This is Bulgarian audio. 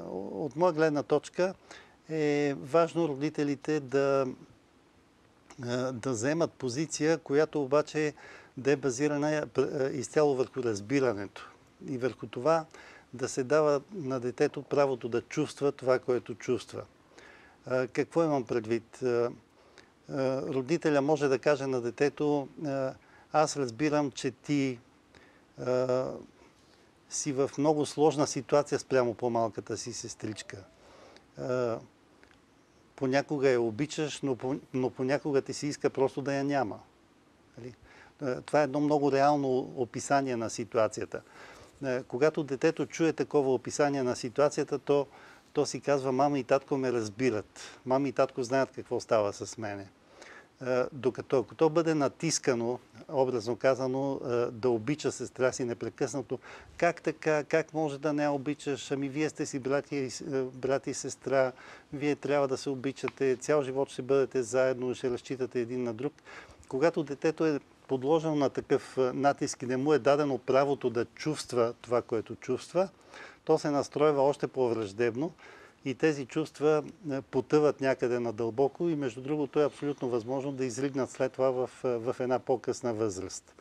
От моя гледна точка е важно родителите да вземат позиция, която обаче да е базирана изцяло върху разбирането и върху това да се дава на детето правото да чувства това, което чувства. Какво имам предвид? Родителя може да каже на детето: аз разбирам, че ти си в много сложна ситуация спрямо по-малката си сестричка. Понякога я обичаш, но понякога ти се иска просто да я няма. Това е едно много реално описание на ситуацията. Когато детето чуе такова описание на ситуацията, то си казва: мама и татко ме разбират. Мама и татко знаят какво става с мене. Докато ако то бъде натискано, образно казано, да обича сестра си непрекъснато: как така, как може да не я обичаш, ами вие сте си брат и сестра, вие трябва да се обичате, цял живот ще бъдете заедно, ще разчитате един на друг. Когато детето е подложено на такъв натиск и не му е дадено правото да чувства това, което чувства, то се настройва още по-враждебно и тези чувства потъват някъде надълбоко и между другото е абсолютно възможно да изригнат след това в една по-късна възраст.